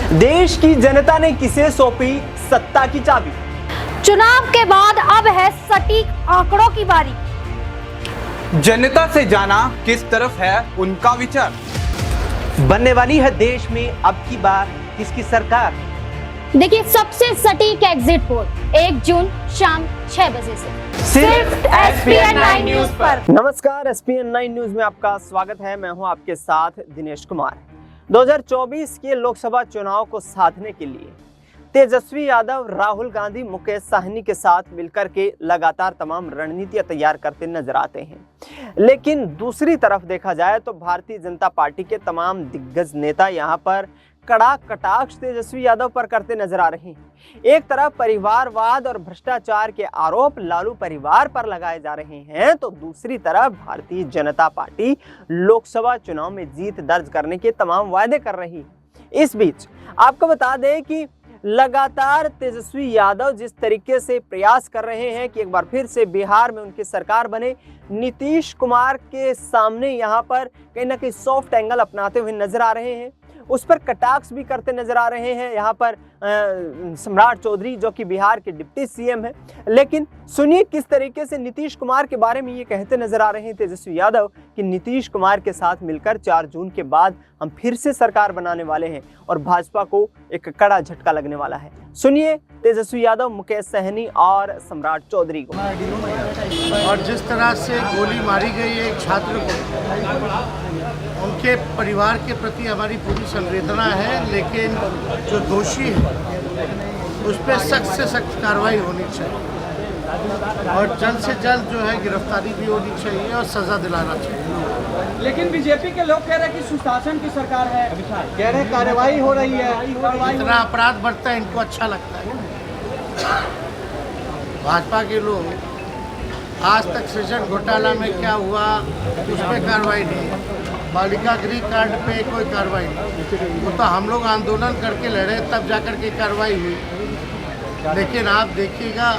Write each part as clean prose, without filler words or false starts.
देश की जनता ने किसे सौंपी सत्ता की चाबी? चुनाव के बाद अब है सटीक आंकड़ों की बारी। जनता से जाना किस तरफ है उनका विचार। बनने वाली है देश में अब की बार किसकी सरकार? देखिए सबसे सटीक एग्जिट पोल 1 जून शाम 6 बजे से सिर्फ SPN 9 न्यूज पर। नमस्कार, SPN 9 न्यूज में आपका स्वागत है। मैं हूं आपके साथ दिनेश कुमार। 2024 के लोकसभा चुनाव को साधने के लिए तेजस्वी यादव, राहुल गांधी, मुकेश साहनी के साथ मिलकर के लगातार तमाम रणनीतियां तैयार करते नजर आते हैं। लेकिन दूसरी तरफ देखा जाए तो भारतीय जनता पार्टी के तमाम दिग्गज नेता यहां पर कड़ा कटाक्ष तेजस्वी यादव पर करते नजर आ रहे हैं। एक तरफ परिवारवाद और भ्रष्टाचार के आरोप लालू परिवार पर लगाए जा रहे हैं, तो दूसरी तरफ भारतीय जनता पार्टी लोकसभा चुनाव में जीत दर्ज करने के तमाम वायदे कर रही है। इस बीच आपको बता दें कि लगातार तेजस्वी यादव जिस तरीके से प्रयास कर रहे हैं कि एक बार फिर से बिहार में उनकी सरकार बने, नीतीश कुमार के सामने यहाँ पर कहीं ना कहीं सॉफ्ट एंगल अपनाते हुए नजर आ रहे हैं, उस पर कटाक्ष भी करते नजर आ रहे हैं। यहाँ पर सम्राट चौधरी जो कि बिहार के डिप्टी सीएम है, लेकिन सुनिए किस तरीके से नीतीश कुमार के बारे में ये कहते नजर आ रहे हैं तेजस्वी यादव कि नीतीश कुमार के साथ मिलकर 4 जून के बाद हम फिर से सरकार बनाने वाले हैं और भाजपा को एक कड़ा झटका लगने वाला है। सुनिए तेजस्वी यादव, मुकेश सहनी और सम्राट चौधरी को। और जिस तरह से गोली मारी गई एक छात्र को, उनके परिवार के प्रति हमारी पूरी संवेदना है, लेकिन जो दोषी है उस पर सख्त से सख्त कार्रवाई होनी चाहिए और जल्द से जल्द जो है गिरफ्तारी भी होनी चाहिए और सजा दिलाना चाहिए। लेकिन बीजेपी के लोग कह रहे हैं कि सुशासन की सरकार है, कह रहे हैं कार्रवाई हो रही है। इतना अपराध बढ़ता है, इनको अच्छा लगता है। भाजपा के लोग आज तक सृजन घोटाला में क्या हुआ उस पर कार्रवाई नहीं, बालिका गृह कांड पे कोई कार्रवाई नहीं। वो तो हम लोग आंदोलन करके लड़े तब जाकर के कार्रवाई हुई, लेकिन आप देखिएगा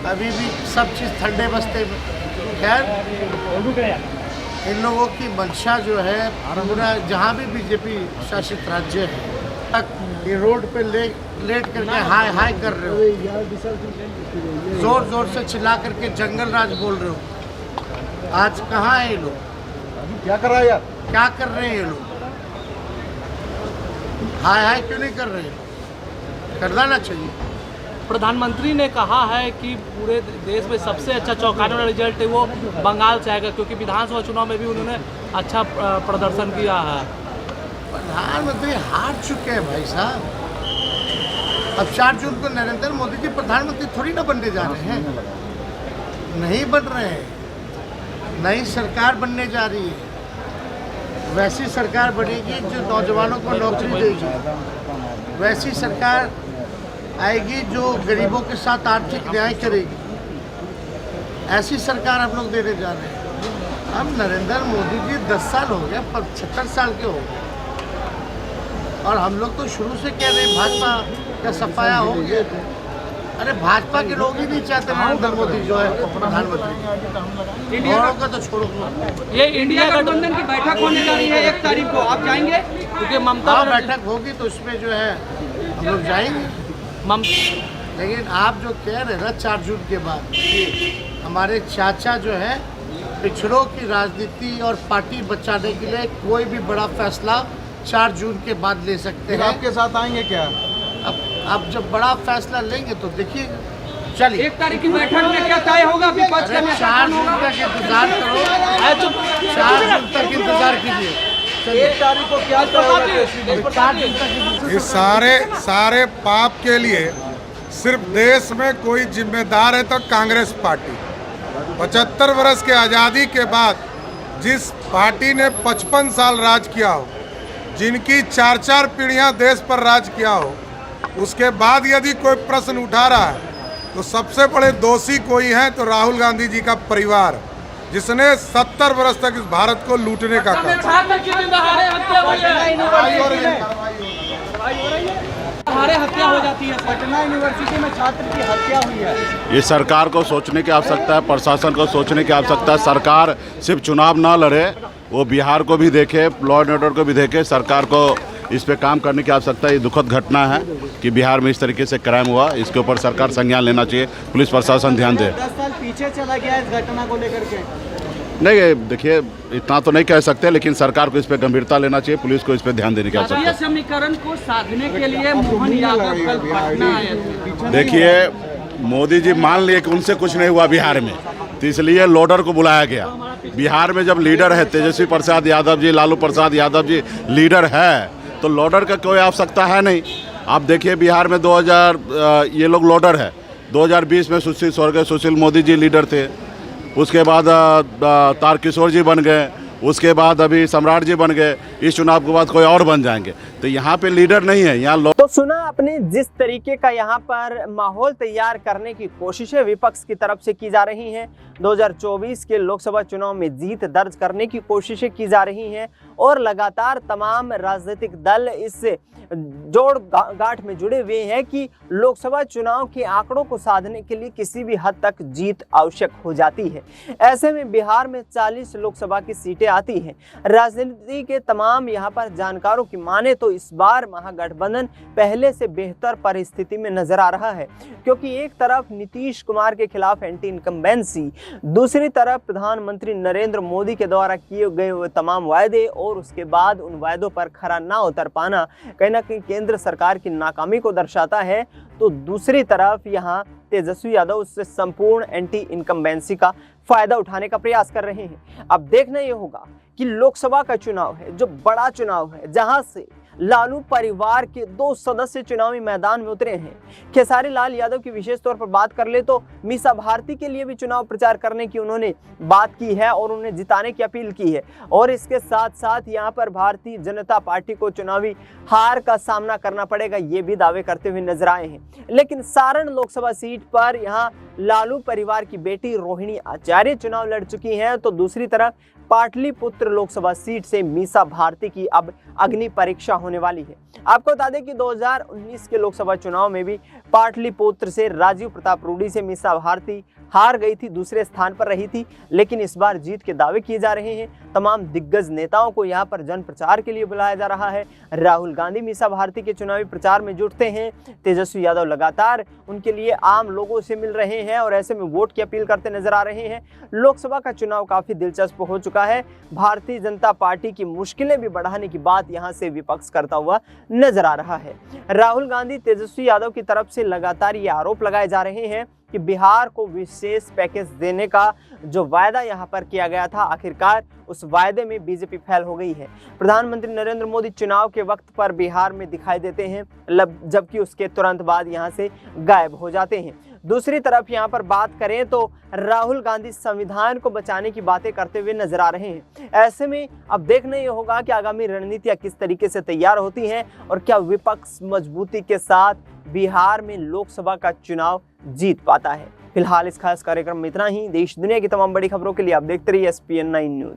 अभी भी सब चीज़ ठंडे बस्ते में। खैर, इन लोगों की मंशा जो है पूरा जहाँ भी बीजेपी शासित राज्य है तक ये रोड पे लेट करके हाय हाय कर रहे हो, जोर जोर से चिल्ला करके जंगल राज बोल रहे हो। आज कहाँ है ये लोग? क्या कर रहा है यार? क्या कर रहे हैं ये लोग? हाय हाय क्यों नहीं कर रहे हैं? करना ना चाहिए। प्रधानमंत्री ने कहा है कि पूरे देश में सबसे अच्छा चौंकाने वाला रिजल्ट है वो बंगाल से आएगा, क्योंकि विधानसभा चुनाव में भी उन्होंने अच्छा प्रदर्शन किया है। प्रधानमंत्री हार चुके हैं भाई साहब। अब 4 जून को नरेंद्र मोदी जी प्रधानमंत्री थोड़ी ना बनने जा रहे हैं, नहीं बन रहे हैं। नई सरकार बनने जा रही है, वैसी सरकार बनेगी जो नौजवानों को नौकरी देगी, वैसी सरकार आएगी जो गरीबों के साथ आर्थिक न्याय करेगी। ऐसी सरकार हम लोग देने जा रहे हैं। अब नरेंद्र मोदी जी 10 साल हो गए, 75 साल के हो गए, और हम लोग तो शुरू से कह रहे हैं भाजपा का सफाया हो गया। अरे भाजपा के लोग ही नहीं चाहते नरेंद्र मोदी जो है प्रधानमंत्री। इंडिया का तो छोड़ो, ये इंडिया गठबंधन की बैठक होने जा रही है 1 तारीख को, आप जाएंगे? क्योंकि ममता बैठक होगी तो उसमें जो है हम लोग जाएंगे। लेकिन आप जो कह रहे हैं ना 4 जून के बाद, हमारे चाचा जो है पिछड़ों की राजनीति और पार्टी बचाने के लिए कोई भी बड़ा फैसला 4 जून के बाद ले सकते हैं। आपके साथ आएंगे क्या? अब जब बड़ा फैसला लेंगे तो देखिएगा। चलिए 1 तारीख की बैठक में क्या तय होगा? 4 जून तक इंतजार करो, 4 जून तक इंतजार कीजिए। 1 तारीख को क्या तय होगा? 4 जून तक। इस सारे पाप के लिए सिर्फ देश में कोई जिम्मेदार है तो कांग्रेस पार्टी। 75 वर्ष के आज़ादी के बाद जिस पार्टी ने 55 साल राज किया हो, जिनकी 4-4 पीढ़ियां देश पर राज किया हो, उसके बाद यदि कोई प्रश्न उठा रहा है तो सबसे बड़े दोषी कोई है तो राहुल गांधी जी का परिवार, जिसने 70 वर्ष तक इस भारत को लूटने का काम। हत्या हो जाती है, पटना यूनिवर्सिटी में छात्र की हत्या हुई है। ये सरकार को सोचने की आवश्यकता है, प्रशासन को सोचने की आवश्यकता है। सरकार सिर्फ चुनाव ना लड़े, वो बिहार को भी देखे, लॉ एंड ऑर्डर को भी देखे, सरकार को इस पे काम करने की आवश्यकता है। ये दुखद घटना है कि बिहार में इस तरीके से क्राइम हुआ, इसके ऊपर सरकार संज्ञान लेना चाहिए, पुलिस प्रशासन ध्यान दे। 10 साल पीछे चला गया इस घटना को लेकर के। नहीं देखिए, इतना तो नहीं कह सकते, लेकिन सरकार को इस पे गंभीरता लेना चाहिए, पुलिस को इस पे ध्यान देने की आवश्यकता है। समीकरण को साधने के लिए मोहन यादव कल पटना आए थे। देखिए, मोदी जी मान लिए कि उनसे कुछ नहीं हुआ बिहार में, तो इसलिए लोडर को बुलाया गया। बिहार में जब लीडर है तेजस्वी प्रसाद यादव जी, लालू प्रसाद यादव जी लीडर है, तो लोडर का कोई आवश्यकता है नहीं। आप देखिए बिहार में 2000 ये लोग लोडर है, 2020 में स्वर्गीय सुशील मोदी जी लीडर थे, उसके बाद तारकिशोर जी बन गए, उसके बाद अभी सम्राट जी बन गए, इस चुनाव के बाद कोई और बन जाएंगे। तो यहाँ पे लीडर नहीं है, यहाँ तो सुना आपने जिस तरीके का यहाँ पर माहौल तैयार करने की कोशिशें विपक्ष की तरफ से की जा रही हैं, 2024 के लोकसभा चुनाव में जीत दर्ज करने की कोशिशें की जा रही हैं और लगातार तमाम राजनीतिक दल इस जोड़ गांठ में जुड़े हुए हैं कि लोकसभा चुनाव के आंकड़ों को साधने के लिए किसी भी हद तक जीत आवश्यक हो जाती है। ऐसे में बिहार में 40 लोकसभा की सीटें आती हैं। राजनीति के तमाम यहाँ पर जानकारों की माने तो इस बार महागठबंधन पहले से बेहतर परिस्थिति में नजर आ रहा है, क्योंकि एक तरफ नीतीश कुमार के खिलाफ एंटी इनकम्बेंसी, दूसरी तरफ प्रधानमंत्री नरेंद्र मोदी के द्वारा किए गए हुए तमाम वायदे और उसके बाद उन वायदों पर खरा ना उतर पाना कहीं ना कहीं केंद्र सरकार की नाकामी को दर्शाता है। तो दूसरी तरफ यहाँ तेजस्वी यादव उससे संपूर्ण एंटी इनकम्बेंसी का फायदा उठाने का प्रयास कर रहे हैं। अब देखना यह होगा कि लोकसभा का चुनाव है जो बड़ा चुनाव है, जहां से लालू परिवार के 2 सदस्य चुनावी मैदान में उतरे हैं। खेसारी लाल यादव की विशेष तौर पर बात कर ले तो मीसा भारती के लिए भी चुनाव प्रचार करने की उन्होंने बात की है और उन्हें जिताने की अपील की है, और इसके साथ साथ यहां पर भारतीय जनता पार्टी को चुनावी हार का सामना करना पड़ेगा, ये भी दावे करते हुए नजर आए हैं। लेकिन सारण लोकसभा सीट पर यहां लालू परिवार की बेटी रोहिणी आचार्य चुनाव लड़ चुकी हैं, तो दूसरी तरफ पाटलिपुत्र लोकसभा सीट से मीसा भारती की अब अग्नि परीक्षा होने वाली है। आपको बता दें कि 2019 के लोकसभा चुनाव में भी पाटलिपुत्र से राजीव प्रताप रूडी से मीसा भारती हार गई थी, दूसरे स्थान पर रही थी, लेकिन इस बार जीत के दावे किए जा रहे हैं। तमाम दिग्गज नेताओं को यहां पर जन प्रचार के लिए बुलाया जा रहा है। राहुल गांधी मीसा भारती के चुनावी प्रचार में जुटते हैं, तेजस्वी यादव लगातार उनके लिए आम लोगों से मिल रहे हैं और ऐसे में वोट की अपील करते नजर आ रहे हैं। लोकसभा का चुनाव काफी दिलचस्प हो चुका है। भारतीय जनता पार्टी की मुश्किलें भी बढ़ाने की बात यहां से विपक्ष करता हुआ नजर आ रहा है। राहुल गांधी, तेजस्वी यादव की तरफ से लगातार ये आरोप लगाए जा रहे हैं कि बिहार को विशेष पैकेज देने का जो वायदा यहां पर किया गया था, आखिरकार उस वायदे में बीजेपी फेल हो गई है। प्रधानमंत्री नरेंद्र मोदी चुनाव के वक्त पर बिहार में दिखाई देते हैं, जबकि उसके तुरंत बाद यहां से गायब हो जाते हैं। दूसरी तरफ यहां पर बात करें तो राहुल गांधी संविधान को बचाने की बातें करते हुए नजर आ रहे हैं। ऐसे में अब देखना यह होगा कि आगामी रणनीतियां किस तरीके से तैयार होती हैं और क्या विपक्ष मजबूती के साथ बिहार में लोकसभा का चुनाव जीत पाता है। फिलहाल इस खास कार्यक्रम में इतना ही। देश दुनिया की तमाम बड़ी खबरों के लिए आप देखते रहिए SPN9 न्यूज।